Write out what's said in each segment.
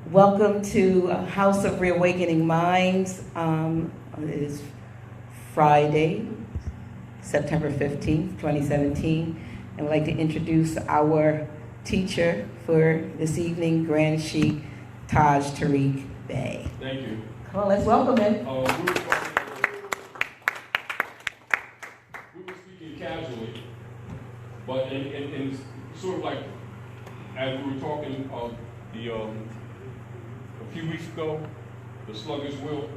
Welcome to House of Reawakening Minds. It is Friday, September 15th, 2017. And I'd like to introduce our teacher for this evening, Grand Sheikh Taj Tarik Bey. Thank you. Come on, let's welcome him. We were speaking casually, but in sort of like, as we were talking a few weeks ago, the sluggish will.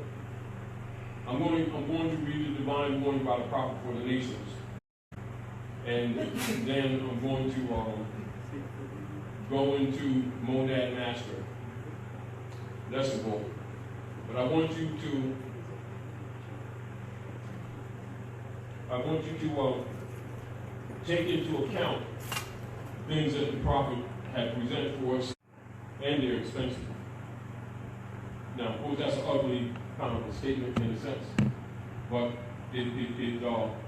I'm going to read the divine warning by the prophet for the nations, and then I'm going to go into Monad Master lesson book. But I want you to take into account things that the prophet had presented for us, and they're expensive. Now, of course, that's an ugly kind of a statement in a sense, but it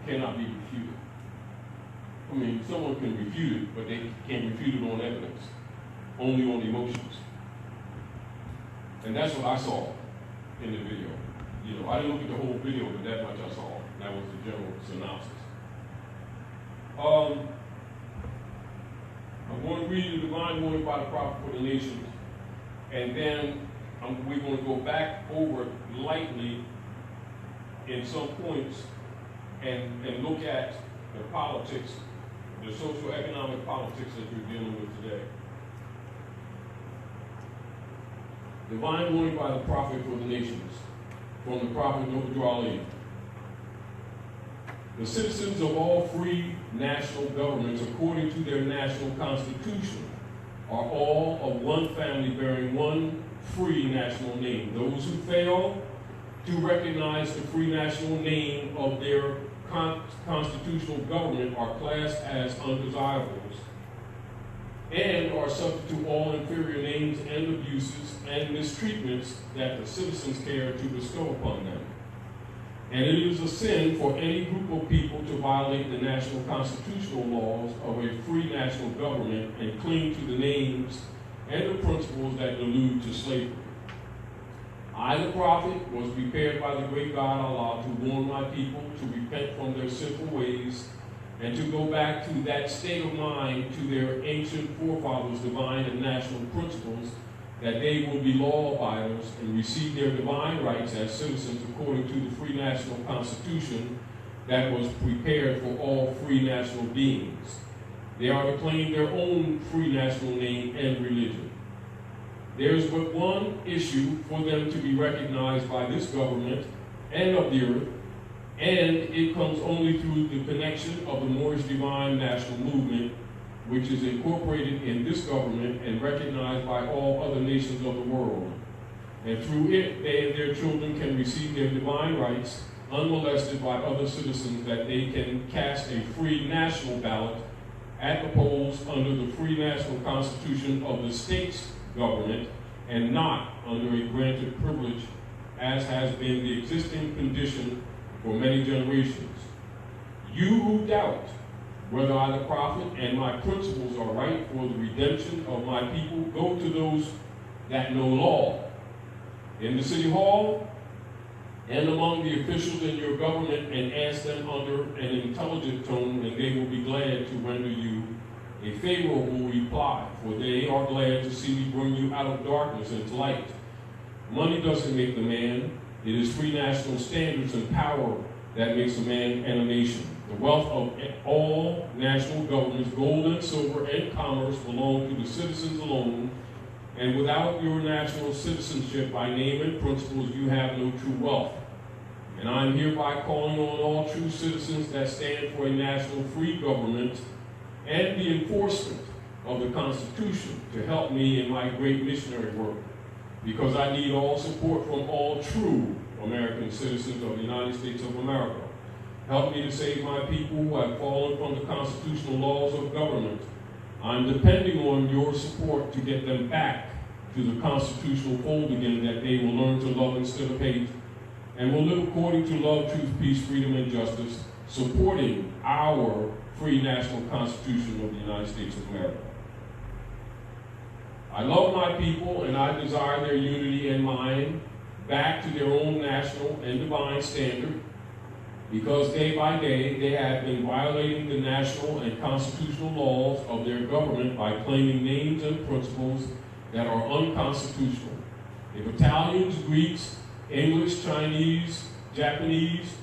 cannot be refuted. I mean, someone can refute it, but they can't refute it on evidence, only on emotions. And that's what I saw in the video. You know, I didn't look at the whole video, but that much I saw. That was the general synopsis. I'm going to read the divine warning by the prophet for the nations, and then we're going to go back over lightly in some points and look at the politics, the socio-economic politics that we're dealing with today. Divine warning by the prophet for the nations, from the prophet Nobudrali. The citizens of all free national governments, according to their national constitution, are all of one family bearing one free national name. Those who fail to recognize the free national name of their constitutional government are classed as undesirables and are subject to all inferior names and abuses and mistreatments that the citizens care to bestow upon them. And it is a sin for any group of people to violate the national constitutional laws of a free national government and cling to the names and the principles that allude to slavery. I, the prophet, was prepared by the great God Allah to warn my people to repent from their sinful ways and to go back to that state of mind, to their ancient forefathers' divine and national principles, that they will be law abiders and receive their divine rights as citizens according to the free national constitution that was prepared for all free national beings. They are to claim their own free national name and religion. There is but one issue for them to be recognized by this government and of the earth, and it comes only through the connection of the Moorish Divine National Movement, which is incorporated in this government and recognized by all other nations of the world. And through it, they and their children can receive their divine rights unmolested by other citizens, that they can cast a free national ballot at the polls under the free national constitution of the state's government and not under a granted privilege, as has been the existing condition for many generations. You who doubt whether I, the prophet, and my principles are right for the redemption of my people, go to those that know law in the city hall and among the officials in your government, and ask them under an intelligent tone, and they will be glad to render you a favorable reply, for they are glad to see me bring you out of darkness into light. Money doesn't make the man. It is free national standards and power that makes a man and a nation. The wealth of all national governments, gold and silver and commerce, belong to the citizens alone, and without your national citizenship by name and principles, you have no true wealth. And I am hereby calling on all true citizens that stand for a national free government and the enforcement of the Constitution to help me in my great missionary work, because I need all support from all true American citizens of the United States of America. Help me to save my people who have fallen from the constitutional laws of government. I'm depending on your support to get them back to the constitutional fold again, that they will learn to love instead of hate, and will live according to love, truth, peace, freedom, and justice, supporting our free national constitution of the United States of America. I love my people, and I desire their unity and mind back to their own national and divine standard, because day by day they have been violating the national and constitutional laws of their government by claiming names and principles that are unconstitutional. If Italians, Greeks, English, Chinese, Japanese,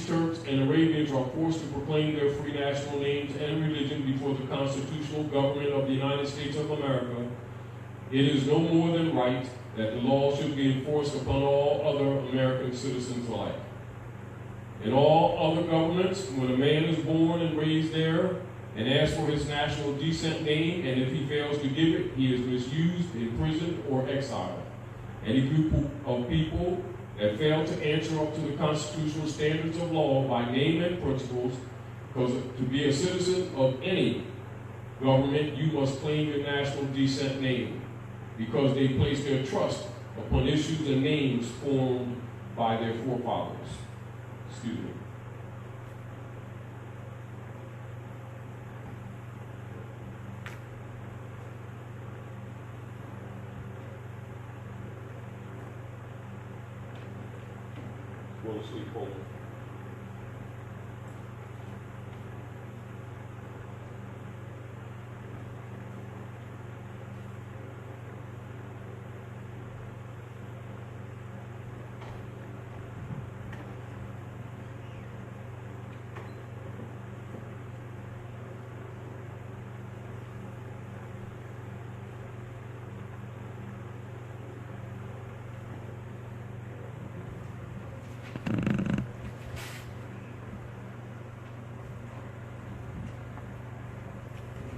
Turks, and Arabians are forced to proclaim their free national names and religion before the constitutional government of the United States of America, it is no more than right that the law should be enforced upon all other American citizens alike. In all other governments, when a man is born and raised there and asks for his national descent name, and if he fails to give it, he is misused, imprisoned, or exiled. Any group of people that fail to answer up to the constitutional standards of law by name and principles, because to be a citizen of any government, you must claim your national descent name, because they place their trust upon issues and names formed by their forefathers. Excuse me. Fall asleep, Coleman.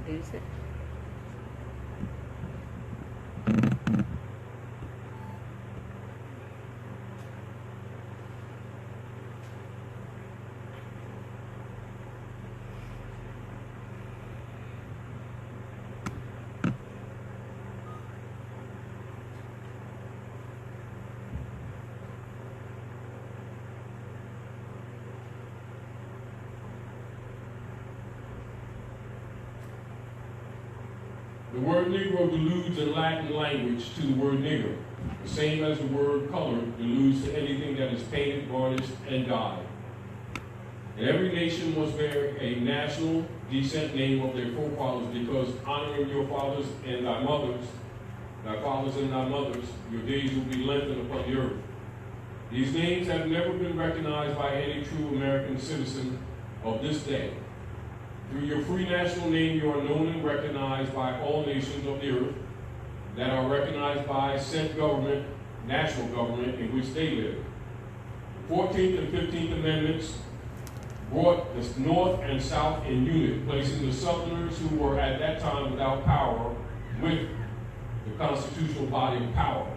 Lose it. The word Negro deludes in Latin language to the word nigger, the same as the word color deludes to anything that is painted, varnished, and dyed. And every nation must bear a national descent name of their forefathers, because honoring your fathers and thy mothers, your days will be lengthened upon the earth. These names have never been recognized by any true American citizen of this day. Through your free national name, you are known and recognized by all nations of the earth that are recognized by said government, national government, in which they live. The 14th and 15th Amendments brought the North and South in unit, placing the Southerners who were at that time without power with the constitutional body of power.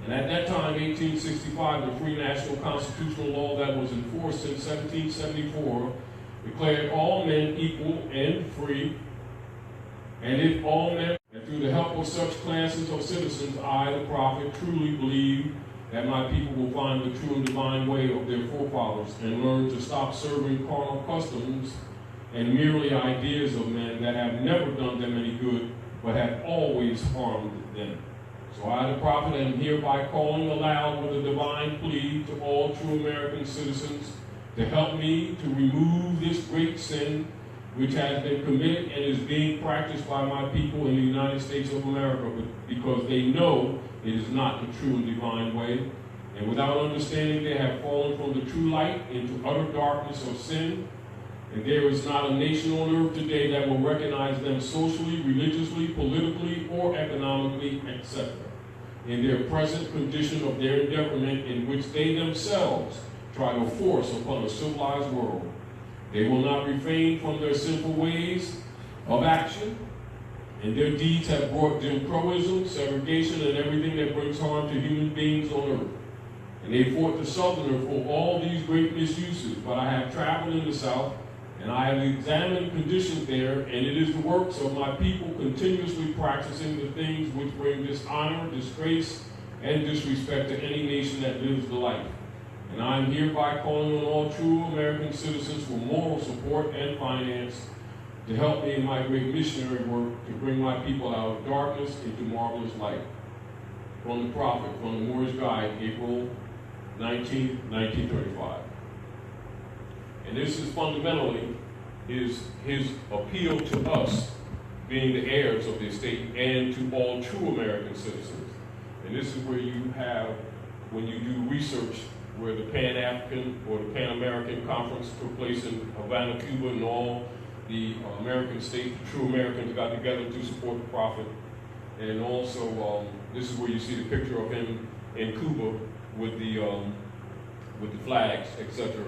And at that time, 1865, the free national constitutional law that was enforced since 1774 declared all men equal and free, and if all men, and through the help of such classes of citizens, I, the prophet, truly believe that my people will find the true and divine way of their forefathers and learn to stop serving carnal customs and merely ideas of men that have never done them any good, but have always harmed them. So I, the prophet, am hereby calling aloud with a divine plea to all true American citizens to help me to remove this great sin which has been committed and is being practiced by my people in the United States of America, because they know it is not the true and divine way. And without understanding, they have fallen from the true light into utter darkness of sin. And there is not a nation on earth today that will recognize them socially, religiously, politically, or economically, etc. in their present condition of their endeavorment, in which they themselves try to force upon a civilized world. They will not refrain from their sinful ways of action, and their deeds have brought Jim Crowism, segregation, and everything that brings harm to human beings on earth. And they fought the Southerner for all these great misuses, but I have traveled in the South, and I have examined conditions there, and it is the works of my people continuously practicing the things which bring dishonor, disgrace, and disrespect to any nation that lives the life. And I am hereby calling on all true American citizens for moral support and finance to help me in my great missionary work to bring my people out of darkness into marvelous light. From the prophet, from the Moorish Guide, April 19, 1935. And this is fundamentally his appeal to us, being the heirs of the estate, and to all true American citizens. And this is where you have, when you do research, where the Pan-African or the Pan-American Conference took place in Havana, Cuba, and all the American states, the true Americans got together to support the prophet. And also, this is where you see the picture of him in Cuba with the flags, etc.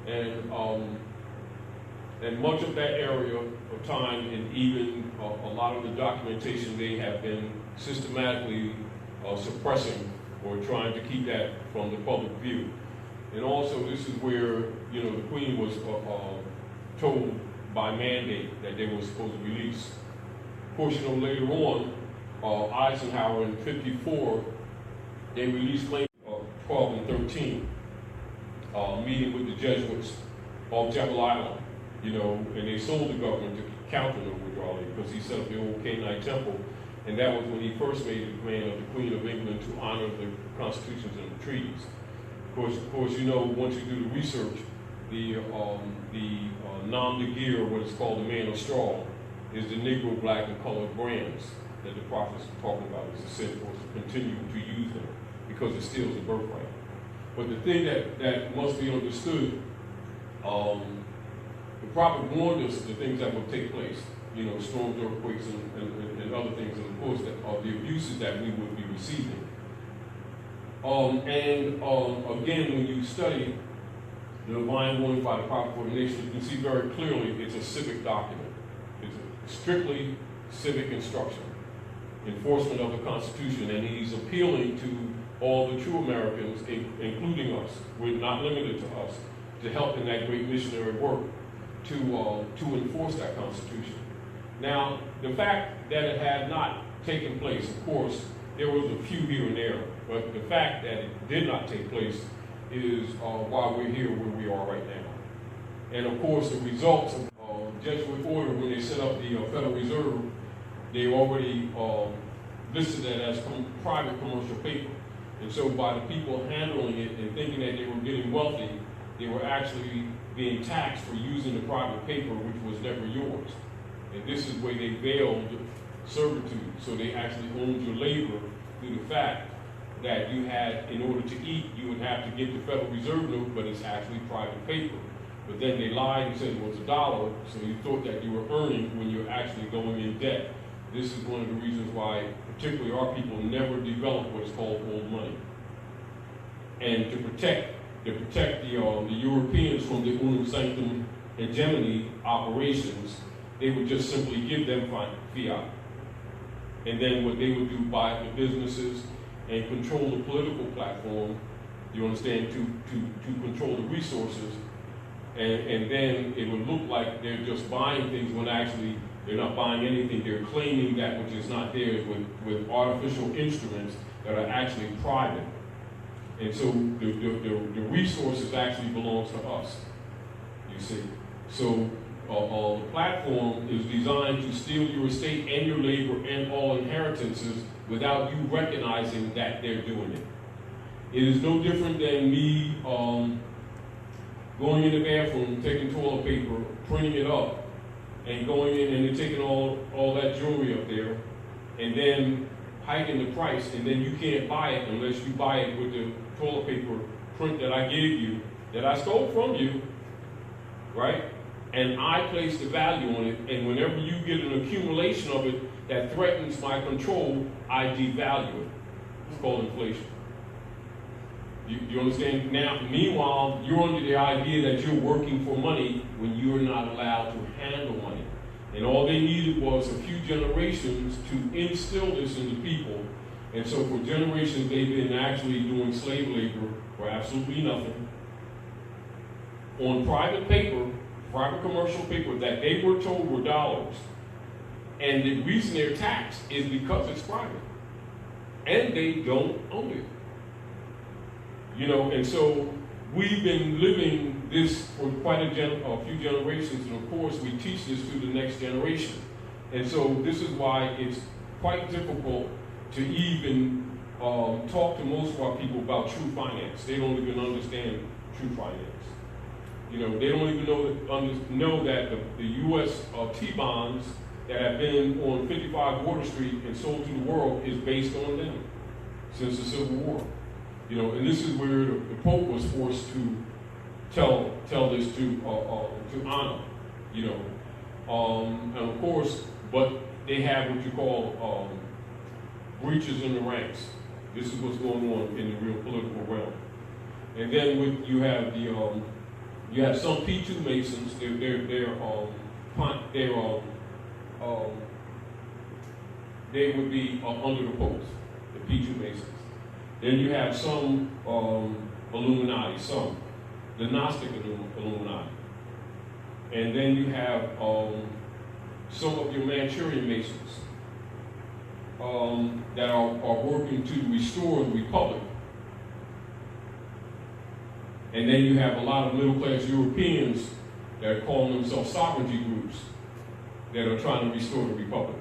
And much of that area of time, and even a lot of the documentation, they have been systematically suppressing or trying to keep that from the public view. And also, this is where, you know, the Queen was told by mandate that they were supposed to release. Of course, you know, later on, Eisenhower in '54, they released claims of 12 and 13, meeting with the Jesuits off Jekyll Island, you know, and they sold the government to counter the withdrawal because he set up the old Canaanite temple, and that was when he first made the command of the Queen of England to honor the constitutions and the treaties. Of course, you know, once you do the research, the nom de guerre, what is called the man of straw, is the Negro, black, and colored brands that the prophets are talking about. It's a sin for us to continue to use them because it steals the birthright. But the thing that must be understood, the prophet warned us of the things that would take place, you know, storms, earthquakes, and other things, and of course, of the abuses that we would be receiving. Again, when you study the divine warning by the prophet for the nation, you can see very clearly it's a civic document. It's a strictly civic instruction, enforcement of the Constitution, and he's appealing to all the true Americans, including us, we're not limited to us, to help in that great missionary work to enforce that Constitution. Now, the fact that it had not taken place, of course, there was a few here and there, but the fact that it did not take place is why we're here where we are right now. And of course, the results of Jesuit order, when they set up the Federal Reserve, they already listed that as private commercial paper. And so by the people handling it and thinking that they were getting wealthy, they were actually being taxed for using the private paper, which was never yours. And this is where they veiled servitude. So they actually owned your labor through the fact that you had, in order to eat, you would have to get the Federal Reserve note, but it's actually private paper. But then they lied and said it was $1, so you thought that you were earning when you're actually going in debt. This is one of the reasons why, particularly our people, never developed what is called old money. And to protect the Europeans from the unum sanctum hegemony operations, they would just simply give them fiat. And then what they would do, buy up the businesses and control the political platform, you understand, to control the resources. And then it would look like they're just buying things when actually they're not buying anything. They're claiming that which is not theirs with artificial instruments that are actually private. And so the resources actually belongs to us, you see. So the platform is designed to steal your estate and your labor and all inheritances without you recognizing that they're doing it. It is no different than me going in the bathroom, taking toilet paper, printing it up, and going in and then taking all that jewelry up there, and then hiking the price, and then you can't buy it unless you buy it with the toilet paper print that I gave you, that I stole from you, right? And I place the value on it, and whenever you get an accumulation of it that threatens my control, I devalue it. It's called inflation. You understand? Now, meanwhile, you're under the idea that you're working for money when you're not allowed to handle money. And all they needed was a few generations to instill this into people. And so for generations, they've been actually doing slave labor for absolutely nothing on private paper, private commercial paper that they were told were dollars. And the reason they're taxed is because it's private. And they don't own it. You know, and so we've been living this for quite a few generations, and of course we teach this to the next generation. And so this is why it's quite difficult to even talk to most of our people about true finance. They don't even understand true finance. You know, they don't even know that the U.S. T-bonds that have been on 55 Water Street and sold to the world is based on them since the Civil War. You know, and this is where the Pope was forced to tell this to honor. You know, and of course, but they have what you call breaches in the ranks. This is what's going on in the real political realm. And then you have some P2 Masons. They would be under the popes, the P2 Masons. Then you have some Illuminati, the Gnostic Illuminati. And then you have some of your Manchurian Masons that are working to restore the Republic. And then you have a lot of middle-class Europeans that are calling themselves sovereignty groups that are trying to restore the Republic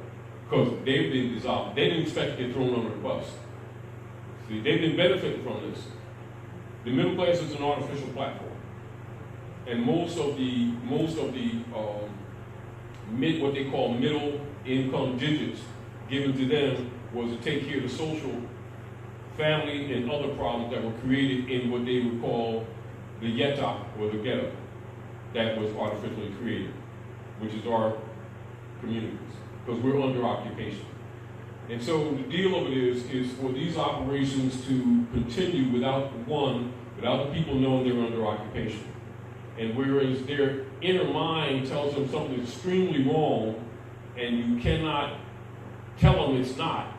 because they've been dissolved. They didn't expect to get thrown under the bus. See, they've been benefiting from this. The middle class is an artificial platform, and most of the what they call middle income digits given to them was to take care of the social, family, and other problems that were created in what they would call the ghetto or the ghetto that was artificially created, which is our communities, because we're under occupation. And so the deal of it is for these operations to continue without the people knowing they're under occupation. And whereas their inner mind tells them something extremely wrong, and you cannot tell them it's not,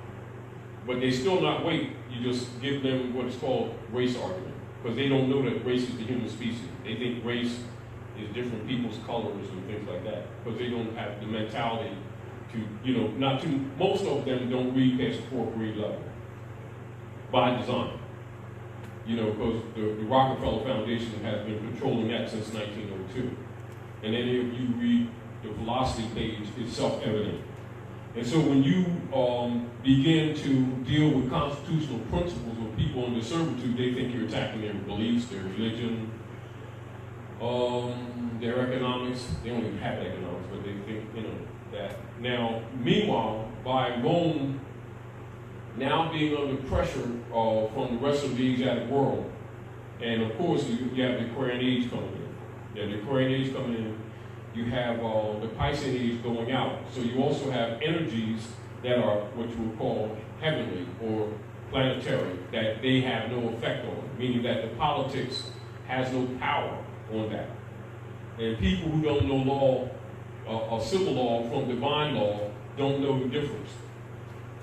but they still not wait, you just give them what is called race argument, because they don't know that race is the human species. They think race is different people's colors and things like that, because they don't have the mentality most of them don't read past the 4th grade level by design. You know, because the Rockefeller Foundation has been controlling that since 1902. And any of you read the philosophy page, it's self-evident. And so when you begin to deal with constitutional principles with people under servitude, they think you're attacking their beliefs, their religion, their economics. They don't even have economics, but they think, that. Now, meanwhile, by Rome now being under pressure from the rest of the Asiatic world, and of course you have the Aquarian Age coming in. Yeah, the Aquarian Age coming in, you have the Piscean Age going out. So you also have energies that are what you would call heavenly or planetary, that they have no effect on, meaning that the politics has no power on that. And people who don't know law, civil law from divine law, don't know the difference.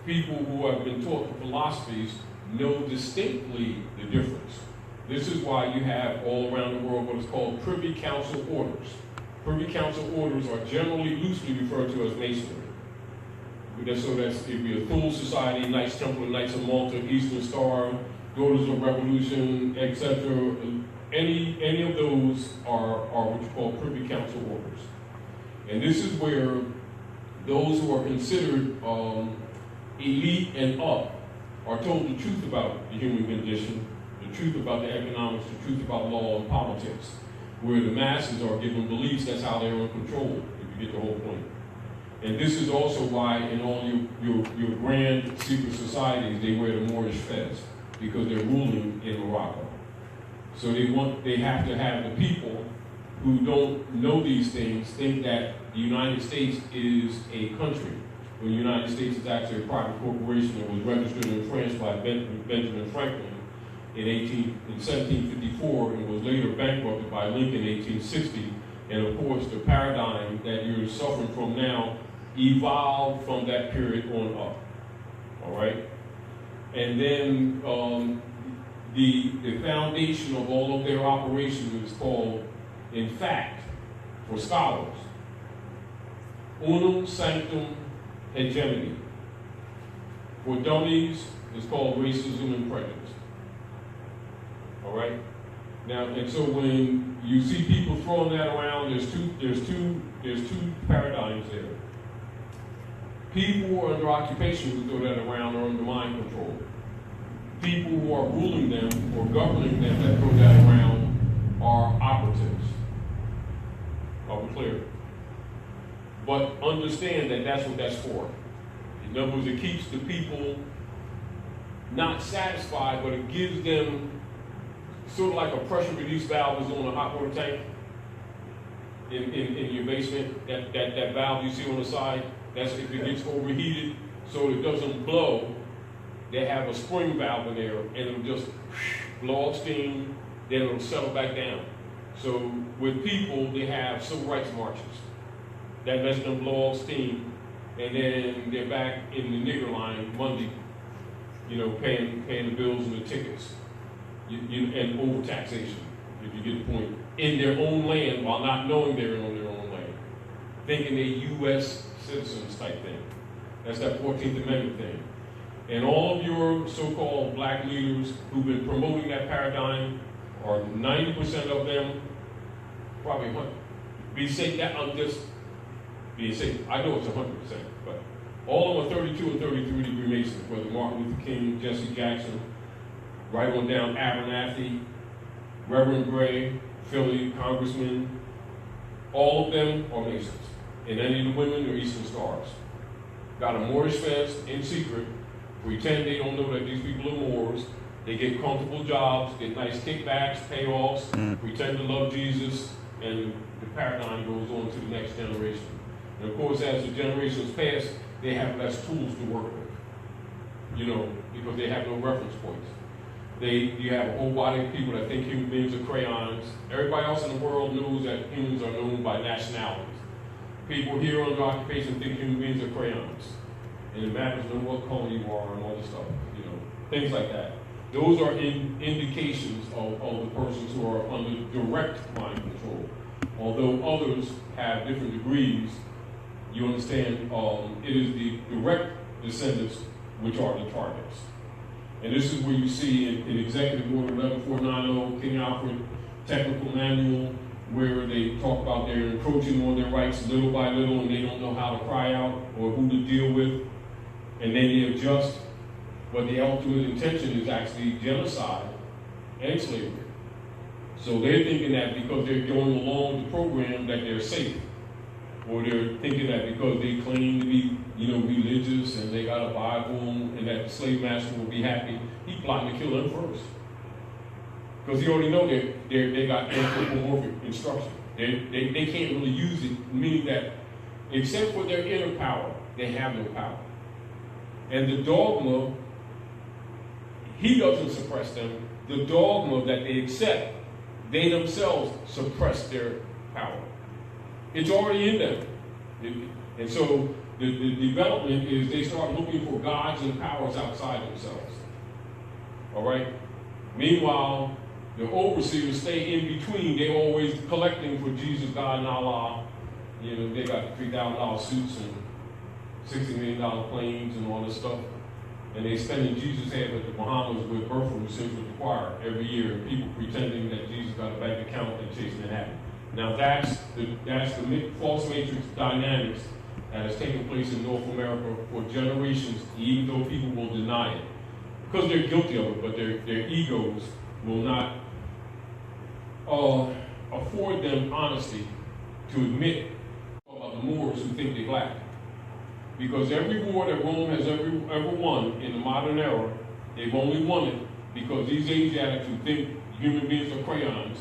People who have been taught the philosophies know distinctly the difference. This is why you have all around the world what is called Privy Council orders. Privy Council orders are generally loosely referred to as masonry. So it'd be a Thule Society, Knights Templar, Knights of Malta, Eastern Star, Daughters of Revolution, etc. Any of those are what you call Privy Council orders. And this is where those who are considered elite and up are told the truth about the human condition, the truth about the economics, the truth about law and politics. Where the masses are given beliefs, that's how they're in control, if you get the whole point. And this is also why in all your grand secret societies, they wear the Moorish fez, because they're ruling in Morocco. So they have to have the people who don't know these things think that the United States is a country, when the United States is actually a private corporation that was registered in France by Benjamin Franklin in 1754 and was later bankrupted by Lincoln in 1860. And of course, the paradigm that you're suffering from now evolved from that period on up. All right? And then the foundation of all of their operations is called, in fact, for scholars, unum sanctum hegemony. For dummies, it's called racism and prejudice. All right? Now, and so when you see people throwing that around, there's two paradigms there. People who are under occupation who throw that around are under mind control. People who are ruling them or governing them that throw that around are operatives. Are we clear? But understand that that's what that's for. In other words, it keeps the people not satisfied, but it gives them sort of like a pressure release valve is on a hot water tank in your basement. That valve you see on the side, that's if it gets overheated so it doesn't blow. They have a spring valve in there and it'll just blow off steam, then it'll settle back down. So with people, they have civil rights marches that lets them blow off steam, and then they're back in the nigger line Monday, paying the bills and the tickets, and overtaxation, if you get the point, in their own land while not knowing they're on their own land, thinking they're U.S. citizens type thing. That's that 14th Amendment thing. And all of your so-called black leaders who've been promoting that paradigm, or 90% of them, probably 100. Be safe, be safe. I know it's 100%, but all of them are 32 and 33 degree Masons, whether Martin Luther King, Jesse Jackson, right on down Abernathy, Reverend Gray, Philly, Congressman, all of them are Masons. And any of the women are Eastern Stars. Got a Moorish fest in secret, pretend they don't know that these people are Moors. They get comfortable jobs, get nice kickbacks, payoffs, pretend to love Jesus, and the paradigm goes on to the next generation. And of course, as the generations pass, they have less tools to work with, because they have no reference points. You have a whole body of people that think human beings are crayons. Everybody else in the world knows that humans are known by nationalities. People here under occupation think human beings are crayons. And it matters no what color you are and all this stuff, things like that. Those are indications of the persons who are under direct mind control. Although others have different degrees, you understand, it is the direct descendants which are the targets. And this is where you see in Executive Order 11490, King Alfred Technical Manual, where they talk about they're encroaching on their rights little by little and they don't know how to cry out or who to deal with, and then they adjust. But the ultimate intention is actually genocide and slavery. So they're thinking that because they're going along with the program that they're safe. Or they're thinking that because they claim to be, religious and they got a Bible and that the slave master will be happy, he's plotting to kill them first. Because he already know that they got anthropomorphic instruction. They can't really use it, meaning that except for their inner power, they have no power. And the dogma, he doesn't suppress them. The dogma that they accept, they themselves suppress their power. It's already in them. And so the development is they start looking for gods and powers outside themselves. All right? Meanwhile, the overseers stay in between. They're always collecting for Jesus, God, and Allah. They got $3,000 suits and $60 million planes and all this stuff. And they spending Jesus' head with the Bahamas with birth sings with the choir every year. People pretending that Jesus got a bank account and chasing it happen. Now that's the false matrix dynamics that has taken place in North America for generations, even though people will deny it. Because they're guilty of it, but their egos will not afford them honesty to admit about the Moors who think they're black. Because every war that Rome has ever won in the modern era, they've only won it because these Asiatics who think human beings are crayons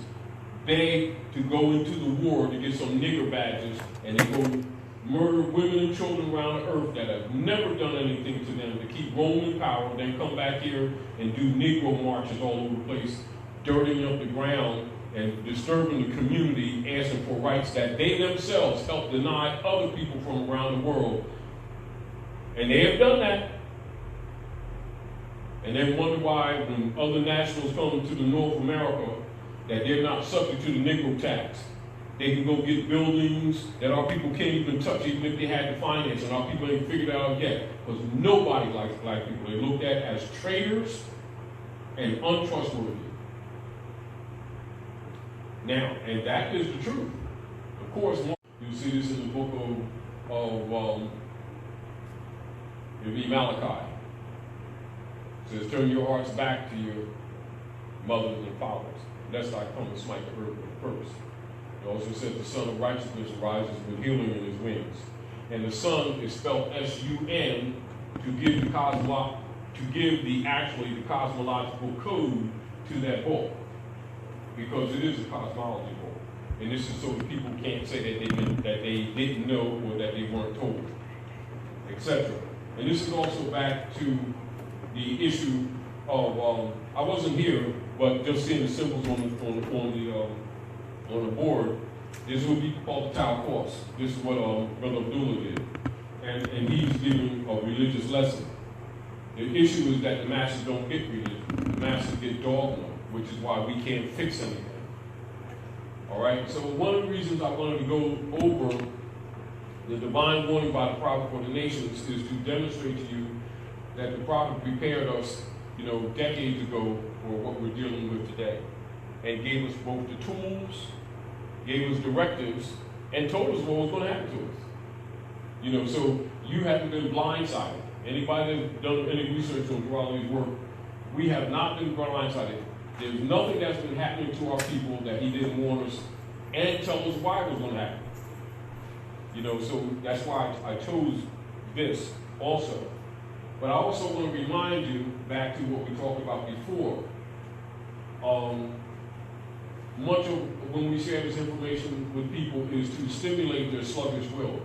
beg to go into the war to get some nigger badges, and they go murder women and children around the earth that have never done anything to them to keep Rome in power, then come back here and do Negro marches all over the place, dirtying up the ground and disturbing the community, asking for rights that they themselves help deny other people from around the world. And they have done that. And then wonder why when other nationals come to the North America that they're not subject to the Negro tax. They can go get buildings that our people can't even touch even if they had the finance, and our people ain't figured it out yet. Because nobody likes black people. They're looked at as traitors and untrustworthy. Now, and that is the truth. Of course, you see this in the book of it'll be Malachi. It says, turn your hearts back to your mothers and fathers, lest I come and smite the earth with a curse. It also says the Son of Righteousness rises with healing in his wings. And the Son is spelled S-U-N to give the cosmological code to that book, because it is a cosmology book. And this is so that people can't say that they didn't know or that they weren't told, etc. And this is also back to the issue of I wasn't here, but just seeing the symbols on the board. This would be called the Tau Course. This is what Brother Abdullah did, and he's giving a religious lesson. The issue is that the masses don't get religion; the masses get dogma, which is why we can't fix anything. All right. So one of the reasons I wanted to go over the divine warning by the prophet for the nations is to demonstrate to you that the prophet prepared us, decades ago for what we're dealing with today, and gave us both the tools, gave us directives, and told us what was going to happen to us. So you haven't been blindsided. Anybody that's done any research on Durali's work, we have not been blindsided. There's nothing that's been happening to our people that he didn't warn us and tell us why it was going to happen. So that's why I chose this also. But I also want to remind you back to what we talked about before. Much of when we share this information with people is to stimulate their sluggish will.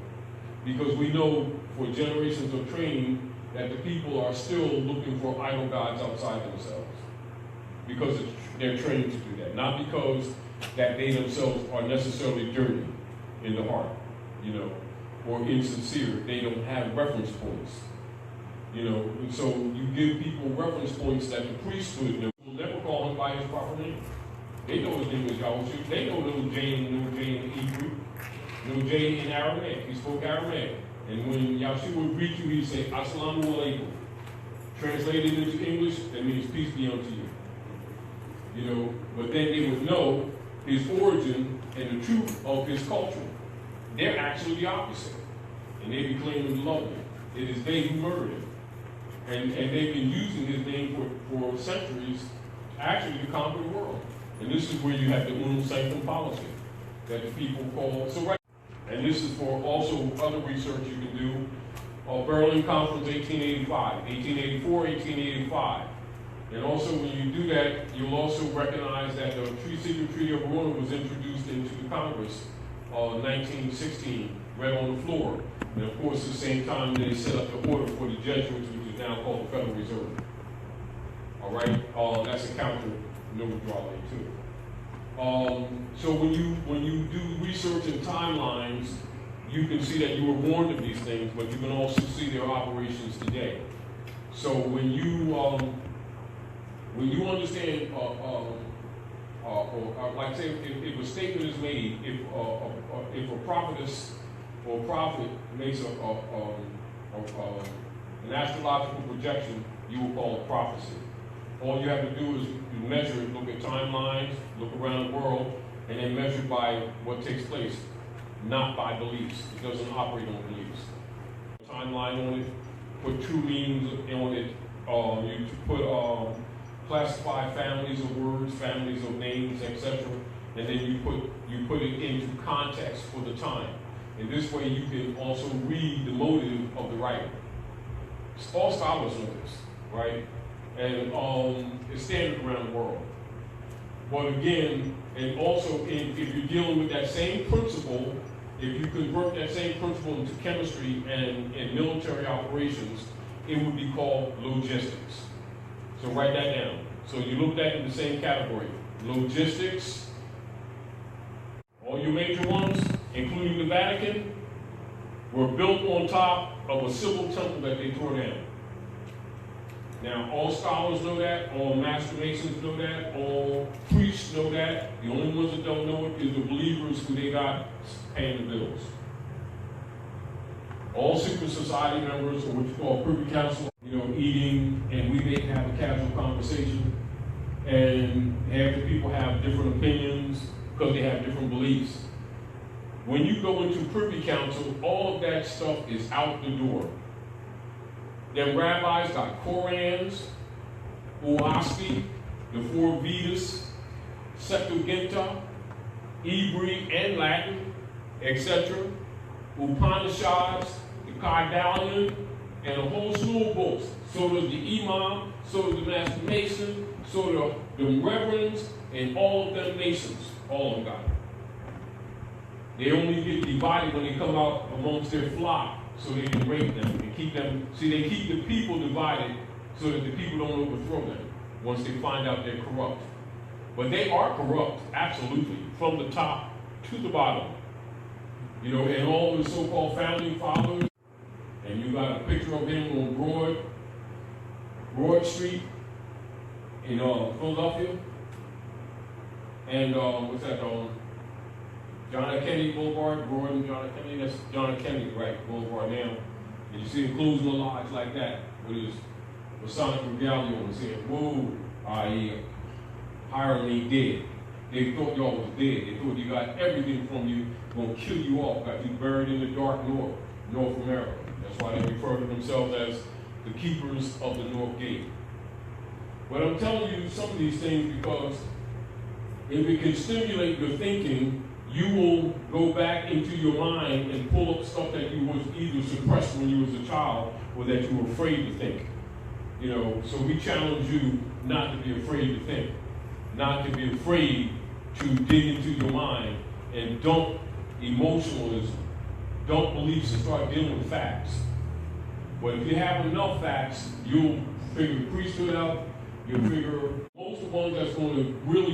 Because we know for generations of training that the people are still looking for idol gods outside themselves. Because they're trained to do that. Not because that they themselves are necessarily dirty in the heart, or insincere. They don't have reference points. And so you give people reference points that the priesthood will never call him by his proper name. They know his name is Yahushua. They know no J in Hebrew, no J in Aramaic. He spoke Aramaic. And when Yahushua would greet you, he'd say, Assalamu alaikum. Translated into English, that means peace be unto you. But then they would know his origin and the truth of his culture. They're actually the opposite. And they be claiming to love him. It is they who murdered him. And they've been using his name for centuries actually to conquer the world. And this is where you have the unum sanctum policy that the people call so right. And this is for also other research you can do. Berlin Conference 1885, 1884, 1885. And also when you do that, you'll also recognize that the Secret Treaty of Verona was introduced into the Congress 1916, right on the floor. And of course, at the same time, they set up the order for the Jesuits, which is now called the Federal Reserve. All right, that's a counter neutrality too. So when you do research and timelines, you can see that you were warned of these things, but you can also see their operations today. So when you understand, like say, if a statement is made, if a prophetess or a prophet makes an astrological projection, you will call it prophecy. All you have to do is measure it, look at timelines, look around the world, and then measure by what takes place, not by beliefs. It doesn't operate on beliefs. Timeline on it, put true meanings on it. You put classify families of words, families of names, etc. And then you put it into context for the time. In this way, you can also read the motive of the writer. All scholars know this, right? And it's standard around the world. But again, and also if you're dealing with that same principle, if you convert that same principle into chemistry and military operations, it would be called logistics. So write that down. So you look at it in the same category. Logistics, all your major ones, including the Vatican, were built on top of a civil temple that they tore down. Now, all scholars know that, all master masons know that, all priests know that. The only ones that don't know it is the believers who they got paying the bills. All secret society members, or what you call privy council, eating, and we may have a casual conversation, and half the people have different opinions, because they have different beliefs. When you go into Privy Council, all of that stuff is out the door. Them rabbis got Korans, Uaspi, the four Vedas, Septuaginta, Hebrew and Latin, etc., Upanishads, the Kardalian, and a whole slew of books. So does the Imam, so does the Master Mason, so do the Reverends, and all of them Masons. All of them got it. They only get divided when they come out amongst their flock so they can rape them and keep them. See, they keep the people divided so that the people don't overthrow them once they find out they're corrupt. But they are corrupt, absolutely, from the top to the bottom. You know, and all the so-called founding fathers, and you got a picture of him on Broad Street in Philadelphia, and what's that called? John F. Kennedy Boulevard, Gordon, John F. Kennedy, that's John F. Kennedy, right, Boulevard now. And you see him closing the lodge like that with his Masonic regalia and saying, whoa, hiring me dead. They thought y'all was dead. They thought you got everything from you, gonna kill you off, got you buried in the dark North America. That's why they refer to themselves as the keepers of the North Gate. But I'm telling you some of these things because if it can stimulate your thinking, you will go back into your mind and pull up stuff that you was either suppressed when you was a child or that you were afraid to think. You know, so we challenge you not to be afraid to think, not to be afraid to dig into your mind and dump emotionalism, dump beliefs and start dealing with facts. But if you have enough facts, you'll figure the priesthood out, you'll figure most of the ones that's going to really